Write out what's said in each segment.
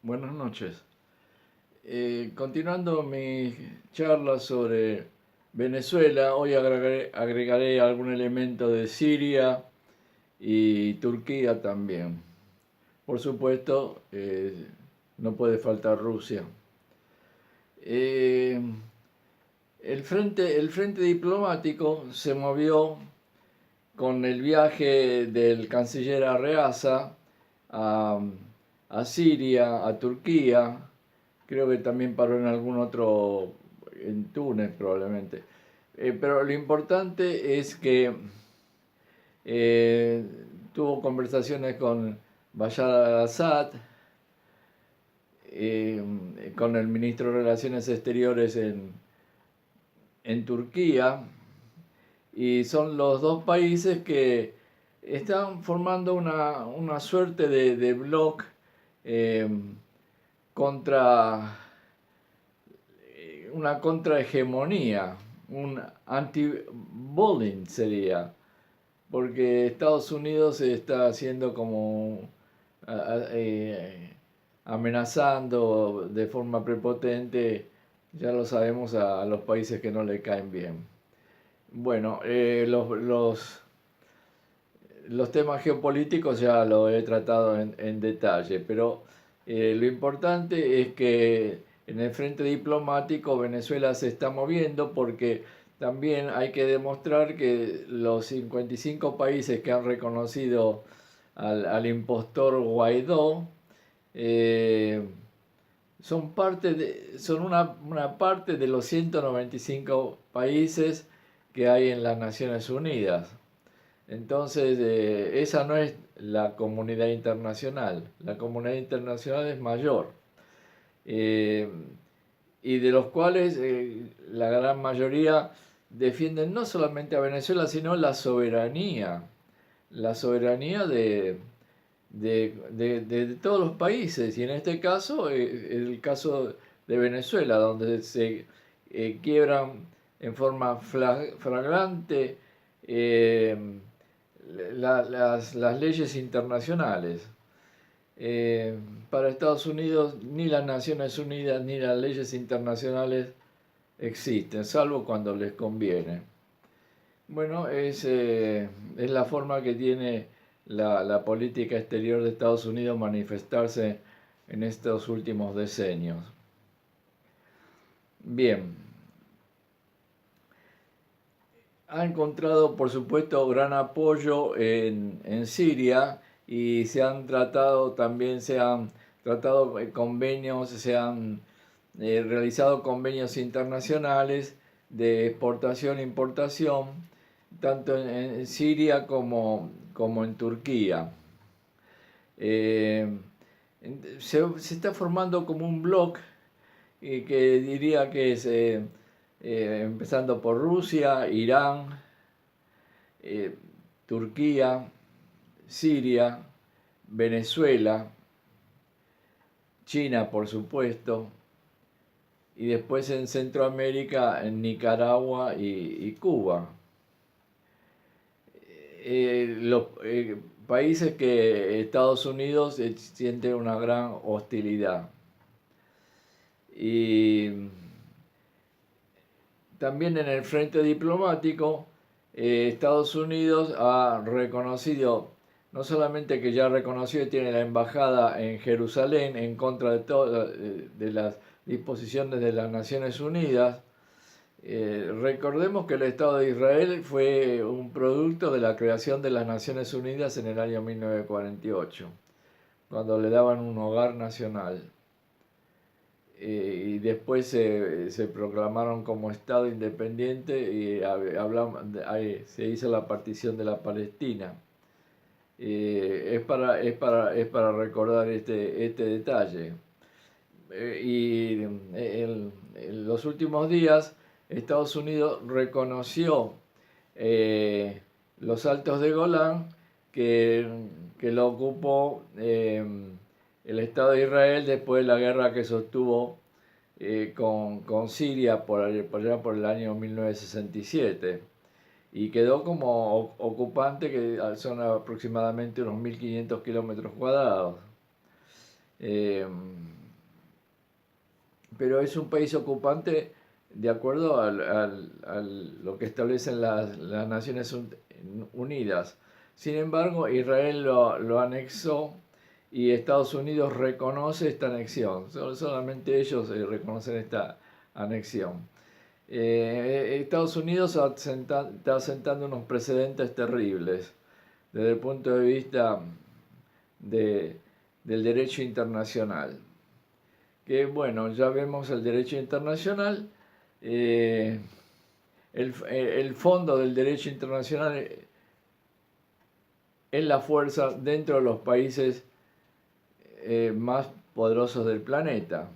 Buenas noches. Continuando mi charla sobre Venezuela, hoy agregaré algún elemento de Siria y Turquía también. Por supuesto, no puede faltar Rusia. Eh, el frente diplomático se movió con el viaje del canciller Arreaza a, a Siria, a Turquía. Creo que también paró en algún otro, en Túnez probablemente. Pero lo importante es que eh, tuvo conversaciones con Bashar al-Assad, con el ministro de Relaciones Exteriores en Turquía, y son los dos países que están formando una suerte de bloc eh, contra una contrahegemonía, un anti-bullying sería, porque Estados Unidos está haciendo como amenazando de forma prepotente, ya lo sabemos, a los países que no le caen bien. Bueno, los temas geopolíticos ya lo he tratado en detalle, pero lo importante es que en el frente diplomático Venezuela se está moviendo porque también hay que demostrar que los 55 países que han reconocido al impostor Guaidó eh, son una parte de los 195 países que hay en las Naciones Unidas. Entonces, esa no es la comunidad internacional. La comunidad internacional es mayor. Eh, y de los cuales la gran mayoría defienden no solamente a Venezuela, sino la soberanía de todos los países. Y en este caso, el caso de Venezuela, donde se quiebran en forma flagrante eh, las leyes internacionales. Para Estados Unidos ni las Naciones Unidas ni las leyes internacionales existen, salvo cuando les conviene. Bueno, es la forma que tiene la política exterior de Estados Unidos manifestarse en estos últimos decenios. Bien, ha encontrado, por supuesto, gran apoyo en Siria y se han tratado convenios, se han realizado convenios internacionales de exportación e importación, tanto en Siria como en Turquía. Eh, se está formando como un bloc que diría que es empezando por Rusia, Irán, eh, Turquía, Siria, Venezuela, China por supuesto, y después en Centroamérica, en Nicaragua y Cuba. Los países que Estados Unidos siente una gran hostilidad. Y también en el frente diplomático, Estados Unidos ha reconocido, no solamente que ya reconoció y tiene la embajada en Jerusalén en contra de todas de las disposiciones de las Naciones Unidas. Recordemos que el Estado de Israel fue un producto de la creación de las Naciones Unidas en el año 1948, cuando le daban un hogar nacional. Y después se proclamaron como Estado independiente y se hizo la partición de la Palestina. Es para recordar este detalle. Y en los últimos días Estados Unidos reconoció los Altos de Golán que, que lo ocupó el Estado de Israel después de la guerra que sostuvo con Siria por allá por el año 1967 y quedó como ocupante, que son aproximadamente unos 1500 kilómetros cuadrados. Eh, pero es un país ocupante de acuerdo a lo que establecen las Naciones Unidas. Sin embargo, Israel lo anexó y Estados Unidos reconoce esta anexión. Solamente ellos reconocen esta anexión. Estados Unidos está sentando unos precedentes terribles desde el punto de vista de, del derecho internacional. Que bueno, ya vemos el derecho internacional, eh, el fondo del derecho internacional es la fuerza dentro de los países más poderosos del planeta.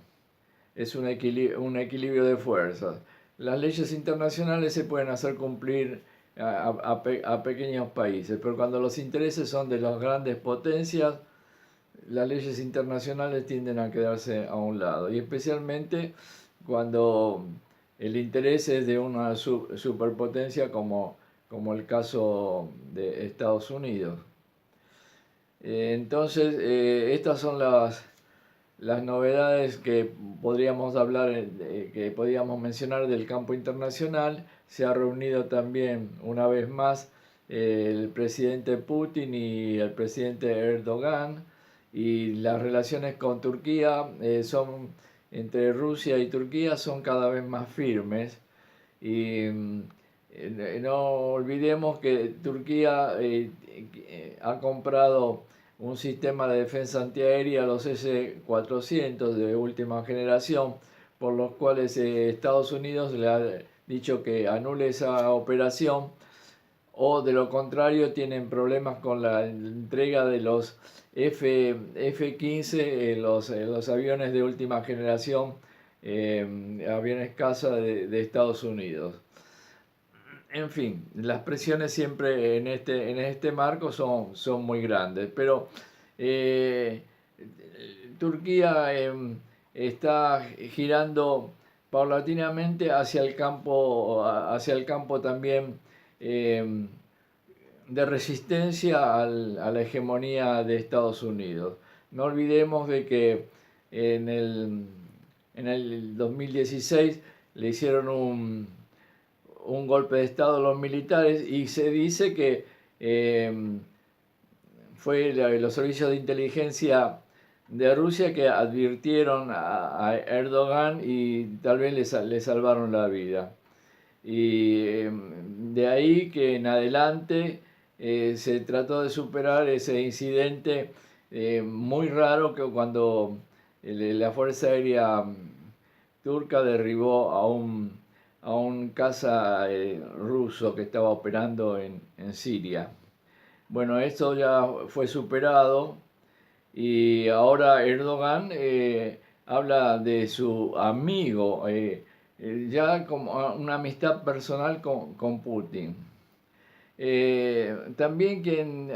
Es un equilibrio de fuerzas. Las leyes internacionales se pueden hacer cumplir a pequeños países, pero cuando los intereses son de las grandes potencias, las leyes internacionales tienden a quedarse a un lado, y especialmente cuando el interés es de una superpotencia como el caso de Estados Unidos. Entonces, estas son las novedades que podríamos hablar, que podríamos mencionar del campo internacional. Se ha reunido también una vez más el presidente Putin y el presidente Erdogan, y las relaciones con Turquía entre Rusia y Turquía son cada vez más firmes. Y no olvidemos que Turquía ha comprado un sistema de defensa antiaérea, los S-400 de última generación, por los cuales Estados Unidos le ha dicho que anule esa operación, o de lo contrario tienen problemas con la entrega de los F-15, los aviones de última generación, aviones caza de Estados Unidos. En fin, las presiones siempre en este marco son muy grandes, pero eh, Turquía está girando paulatinamente hacia el campo también eh, de resistencia a la hegemonía de Estados Unidos. No olvidemos de que en el 2016 le hicieron un golpe de estado a los militares, y se dice que fue los servicios de inteligencia de Rusia que advirtieron a Erdogan y tal vez le salvaron la vida. Y de ahí que en adelante se trató de superar ese incidente muy raro, que cuando la Fuerza Aérea turca derribó a un caza ruso que estaba operando en Siria. Bueno, esto ya fue superado, y ahora Erdogan habla de su amigo, ya como una amistad personal con Putin. También quien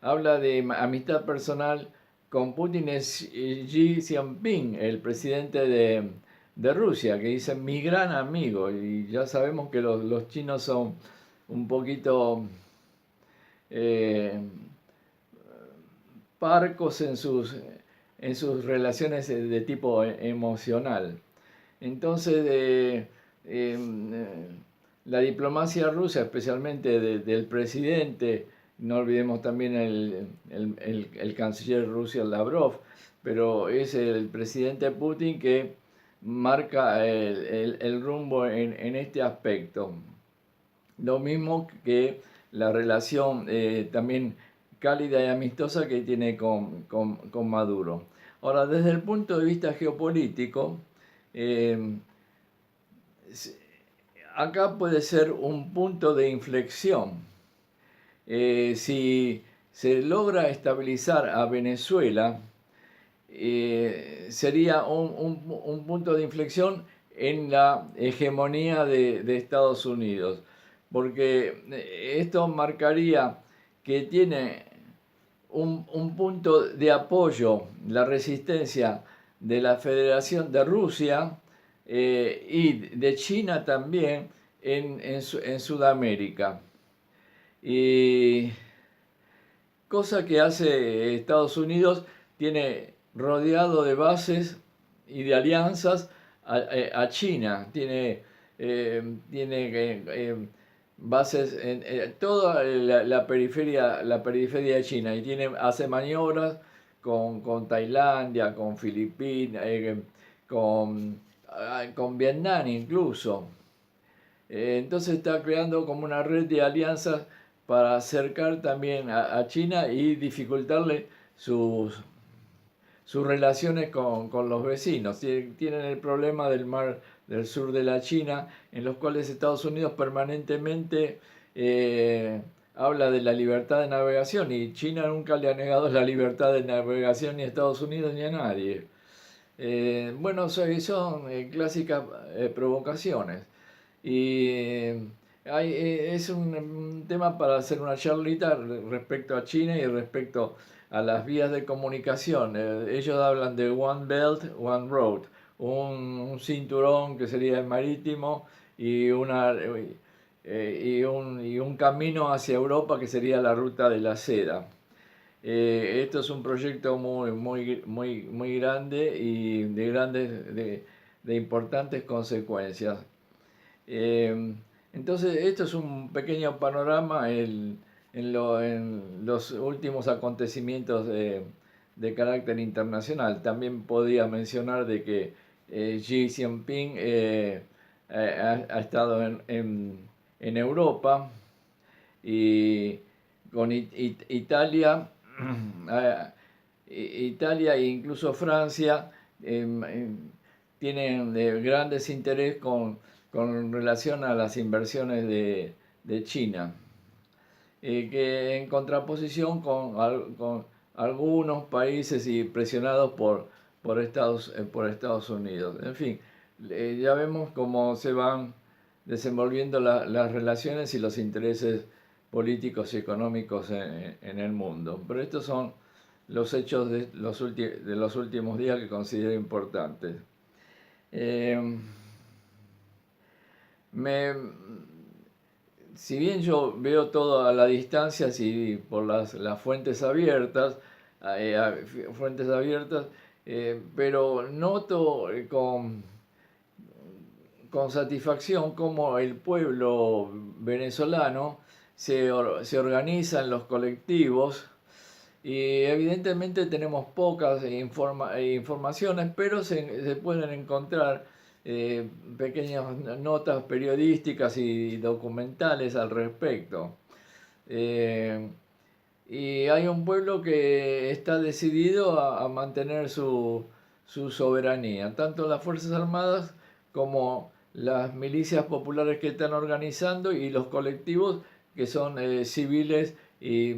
habla de amistad personal con Putin es Xi Jinping, el presidente de Rusia, que dice mi gran amigo, y ya sabemos que los chinos son un poquito parcos en sus relaciones de tipo emocional. Entonces, la diplomacia rusa, especialmente del presidente, no olvidemos también el canciller ruso Lavrov, pero es el presidente Putin que marca el rumbo en este aspecto. Lo mismo que la relación también cálida y amistosa que tiene con Maduro. Ahora, desde el punto de vista geopolítico, acá puede ser un punto de inflexión. Si se logra estabilizar a Venezuela, sería un punto de inflexión en la hegemonía de Estados Unidos, porque esto marcaría que tiene un punto de apoyo, la resistencia de la Federación de Rusia y de China también en Sudamérica. Y cosa que hace Estados Unidos, tiene rodeado de bases y de alianzas a China. Tiene bases en toda la periferia de China, y hace maniobras con Tailandia, con Filipinas, con Vietnam incluso. Entonces está creando como una red de alianzas para acercar también a China y dificultarle sus relaciones con los vecinos. Tienen el problema del mar del sur de la China, en los cuales Estados Unidos permanentemente habla de la libertad de navegación, y China nunca le ha negado la libertad de navegación ni a Estados Unidos ni a nadie. Bueno, son clásicas provocaciones. Y es un tema para hacer una charlita respecto a China y respecto a las vías de comunicación. Ellos hablan de One Belt, One Road, un cinturón que sería el marítimo, y un camino hacia Europa que sería la ruta de la seda. Esto es un proyecto muy grande y de importantes consecuencias. Entonces, esto es un pequeño panorama en los últimos acontecimientos de carácter internacional. También podría mencionar de que Xi Jinping ha estado en Europa, y con Italia, Italia e incluso Francia tienen grandes interés con relación a las inversiones de China, que en contraposición con algunos países y presionados por Estados Unidos. En fin, ya vemos cómo se van desenvolviendo las relaciones y los intereses políticos y económicos en el mundo. Pero estos son los hechos de los últimos días que considero importantes. Si bien yo veo todo a la distancia, por las fuentes abiertas, pero noto con satisfacción cómo el pueblo venezolano se organiza en los colectivos, y evidentemente tenemos pocas informaciones, pero se pueden encontrar pequeñas notas periodísticas y documentales al respecto. Y hay un pueblo que está decidido a mantener su soberanía, tanto las Fuerzas Armadas como las milicias populares que están organizando, y los colectivos que son civiles y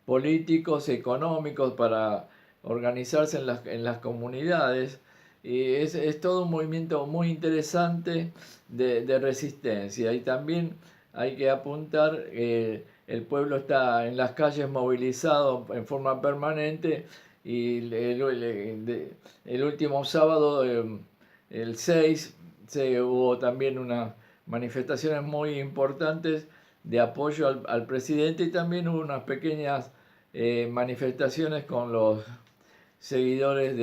políticos, económicos, para organizarse en las comunidades. Y es todo un movimiento muy interesante de resistencia. Y también hay que apuntar, el pueblo está en las calles movilizado en forma permanente, y el último sábado, el 6, hubo también unas manifestaciones muy importantes de apoyo al presidente, y también hubo unas pequeñas manifestaciones con los seguidores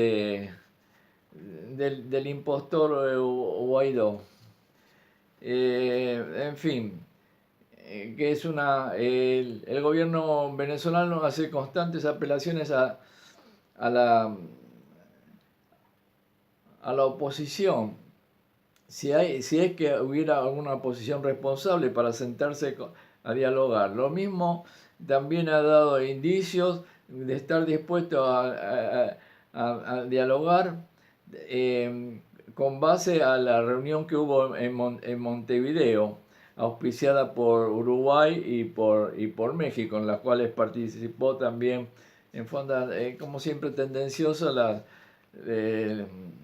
del impostor Guaidó. En fin, que es el gobierno venezolano hace constantes apelaciones a la oposición. Si es que hubiera alguna oposición responsable para sentarse a dialogar. Lo mismo también ha dado indicios de estar dispuesto a dialogar con base a la reunión que hubo en Montevideo, auspiciada por Uruguay y por México, en las cuales participó también, en forma, como siempre, tendenciosa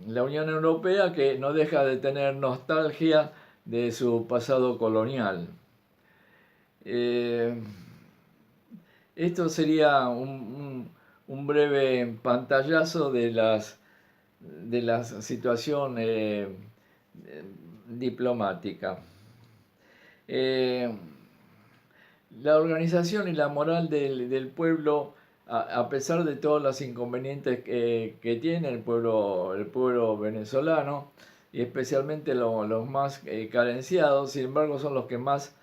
la Unión Europea, que no deja de tener nostalgia de su pasado colonial. Esto sería un breve pantallazo de la situación diplomática. La organización y la moral del pueblo a pesar de todos los inconvenientes que tiene el pueblo venezolano, y especialmente los más carenciados, sin embargo son los que más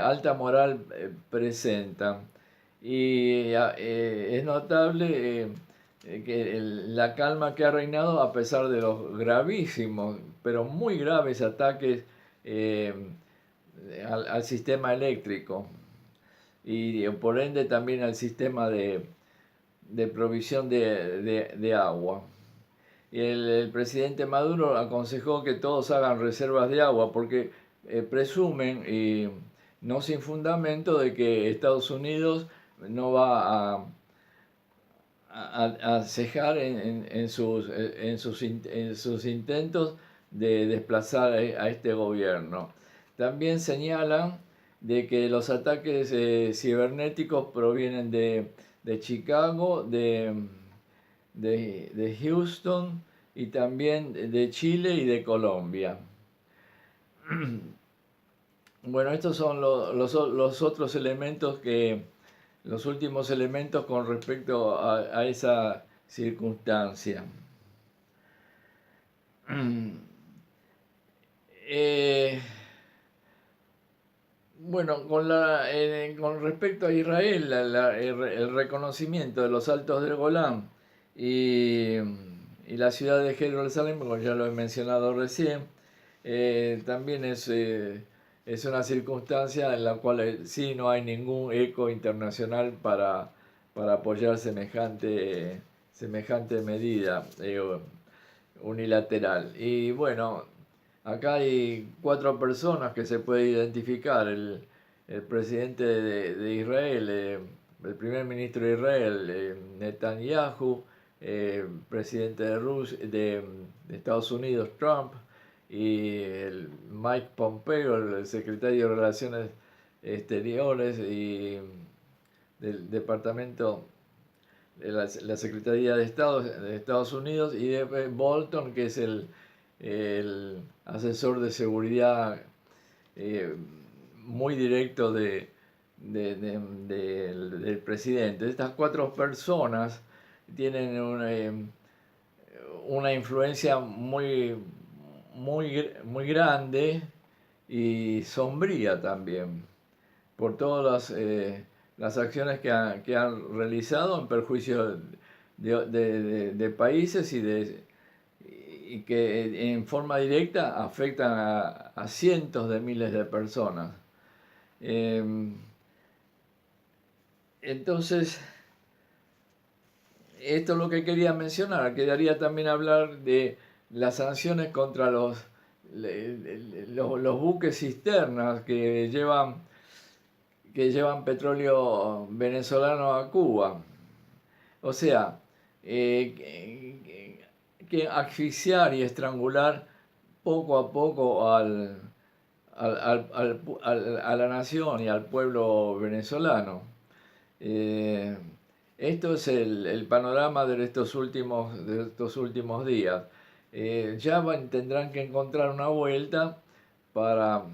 alta moral presentan. Y es notable que la calma que ha reinado a pesar de los gravísimos, pero muy graves ataques eh, al sistema eléctrico y por ende también al sistema de provisión de agua. Y el presidente Maduro aconsejó que todos hagan reservas de agua porque presumen, y no sin fundamento, de que Estados Unidos no va a cejar en sus intentos de desplazar a este gobierno. También señalan de que los ataques cibernéticos provienen de Chicago, de Houston y también de Chile y de Colombia. Bueno, estos son los otros elementos los últimos elementos con respecto a esa circunstancia. Bueno, con respecto a Israel, el reconocimiento de los Altos del Golán y, y la ciudad de Jerusalén, como ya lo he mencionado recién, también es una circunstancia en la cual sí no hay ningún eco internacional para apoyar semejante medida unilateral. Y bueno, acá hay 4 personas que se puede identificar: el presidente de Israel, el primer ministro de Israel, Netanyahu, presidente de Estados Unidos, Trump, y el Mike Pompeo, el secretario de Relaciones Exteriores y del Departamento de la Secretaría de Estado de Estados Unidos, y de Bolton, que es el asesor de seguridad muy directo del presidente. Estas 4 personas tienen una influencia muy grande y sombría también por todas las acciones que han realizado en perjuicio de países y que en forma directa afectan a cientos de miles de personas. Entonces, esto es lo que quería mencionar. Quedaría también hablar de las sanciones contra los buques cisternas que llevan petróleo venezolano a Cuba. O sea, que asfixiar y estrangular poco a poco a la nación y al pueblo venezolano. Esto es el panorama de estos últimos días. Tendrán que encontrar una vuelta para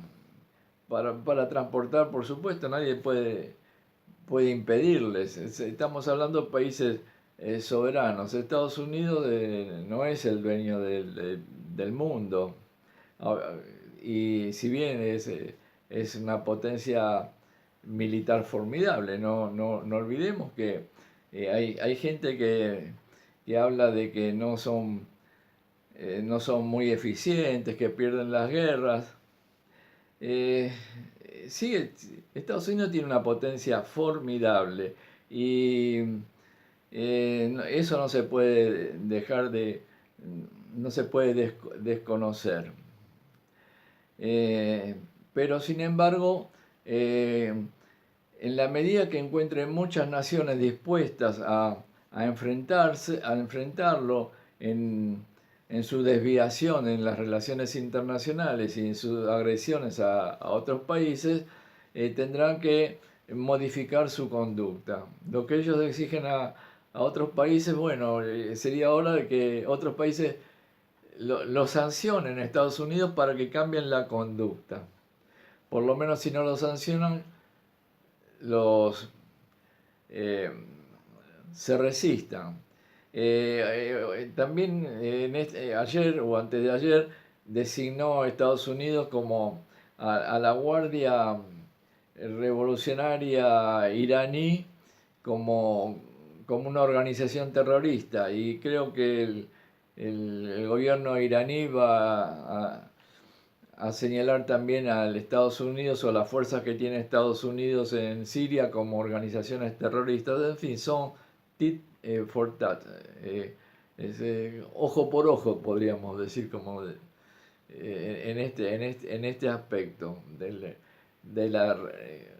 transportar, por supuesto. Nadie puede impedirles. Estamos hablando de países soberanos. Estados Unidos no es el dueño del mundo. Y si bien es una potencia militar formidable, no olvidemos que hay gente que habla de que no son muy eficientes, que pierden las guerras. Sí, Estados Unidos tiene una potencia formidable y eso no se puede no se puede desconocer. Pero sin embargo, en la medida que encuentren muchas naciones dispuestas a enfrentarlo en su desviación en las relaciones internacionales y en sus agresiones a otros países, tendrán que modificar su conducta. Lo que ellos exigen a otros países, bueno, sería hora de que otros países lo sancionen a Estados Unidos para que cambien la conducta. Por lo menos si no lo sancionan, los se resistan. También ayer o antes de ayer designó a Estados Unidos como a la Guardia Revolucionaria iraní como, como una organización terrorista, y creo que el gobierno iraní va a señalar también al Estados Unidos o a las fuerzas que tiene Estados Unidos en Siria como organizaciones terroristas. En fin, son tit for tat, ojo por ojo, podríamos decir, como en este aspecto de la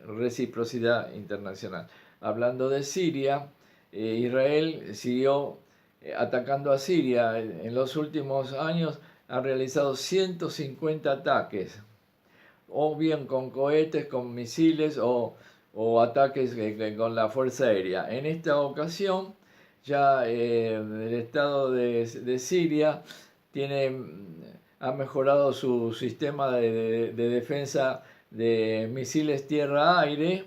reciprocidad internacional. Hablando de Siria, Israel siguió atacando a Siria. En los últimos años ha realizado 150 ataques, o bien con cohetes, con misiles o ataques con la Fuerza Aérea. En esta ocasión ya el Estado de Siria ha mejorado su sistema de defensa de misiles tierra-aire,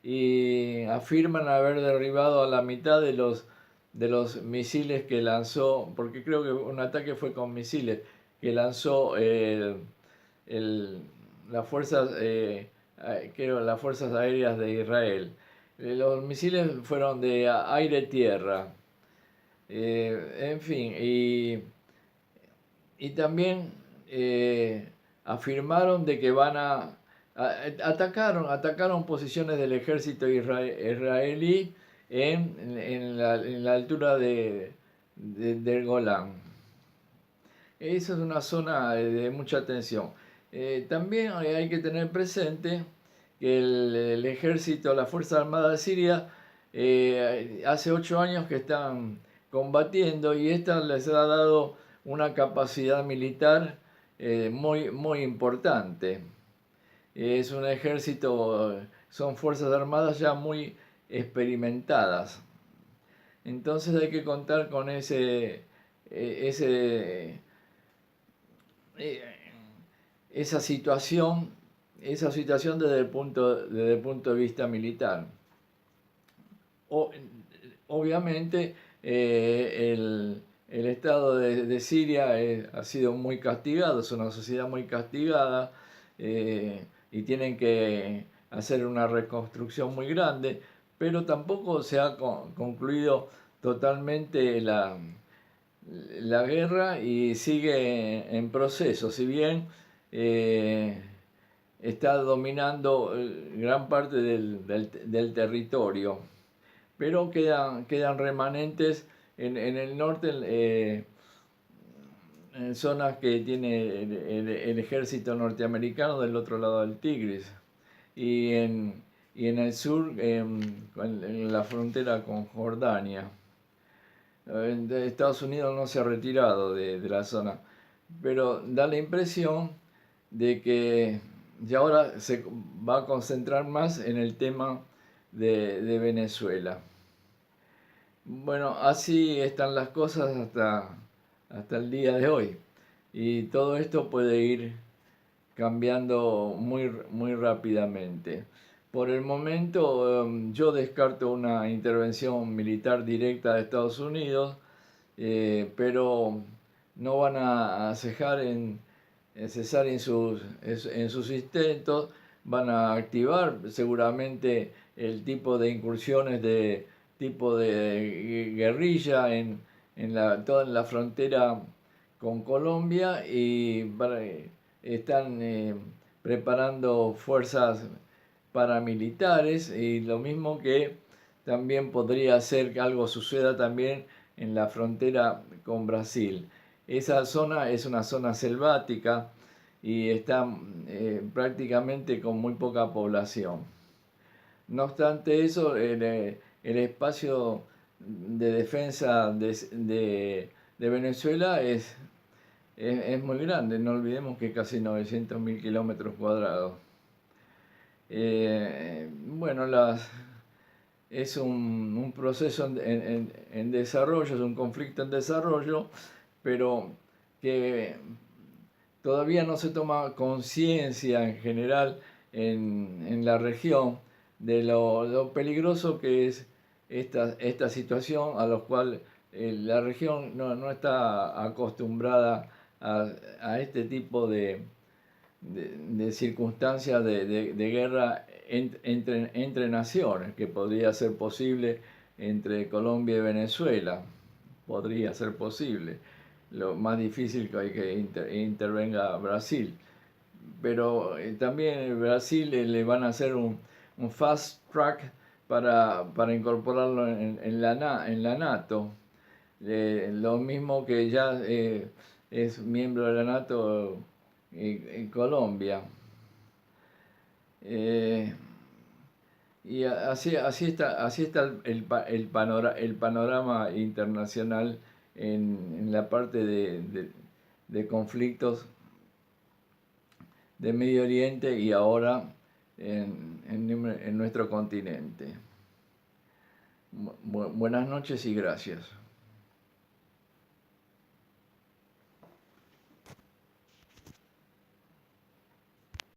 y afirman haber derribado a la mitad de los misiles que lanzó, porque creo que un ataque fue con misiles, que lanzó las fuerzas, las fuerzas aéreas de Israel. Los misiles fueron de aire-tierra. En fin, y también afirmaron de que atacaron posiciones del ejército israelí en la altura del Golán. Esa es una zona de mucha tensión. También hay que tener presente que el ejército, la Fuerza Armada de Siria, hace 8 años que están combatiendo, y esta les ha dado una capacidad militar muy, muy importante. Es un ejército, son fuerzas armadas ya muy experimentadas. Entonces hay que contar con esa situación desde el punto de vista militar. Obviamente el Estado de Siria ha sido muy castigado, es una sociedad muy castigada, y tienen que hacer una reconstrucción muy grande, pero tampoco se ha concluido totalmente la guerra, y sigue en proceso. Si bien está dominando gran parte del territorio, pero quedan remanentes en el norte, en zonas que tiene el ejército norteamericano del otro lado del Tigris, y en el sur, en la frontera con Jordania. Estados Unidos no se ha retirado de la zona, pero da la impresión de que ya ahora se va a concentrar más en el tema de Venezuela. Bueno, así están las cosas hasta el día de hoy, y todo esto puede ir cambiando muy, muy rápidamente. Por el momento yo descarto una intervención militar directa de Estados Unidos, pero no van a cesar en sus intentos. Van a activar seguramente el tipo de incursiones de tipo de guerrilla toda la frontera con Colombia, y están preparando fuerzas paramilitares, y lo mismo que también podría ser que algo suceda también en la frontera con Brasil. Esa zona es una zona selvática y está prácticamente con muy poca población. No obstante eso, el espacio de defensa de Venezuela es muy grande. No olvidemos que casi 900.000 kilómetros cuadrados. Bueno, es un proceso en desarrollo, es un conflicto en desarrollo, pero que todavía no se toma conciencia en general en la región de lo peligroso que es esta situación a la cual la región no está acostumbrada a este tipo de circunstancias de guerra entre naciones, que podría ser posible entre Colombia y Venezuela, podría ser posible. Lo más difícil que intervenga Brasil. Pero también en Brasil le van a hacer un fast track para incorporarlo en la NATO. Lo mismo que ya es miembro de la NATO en Colombia. Eh, y así está el panorama internacional en la parte de conflictos de Medio Oriente y ahora en nuestro continente. Buenas noches y gracias.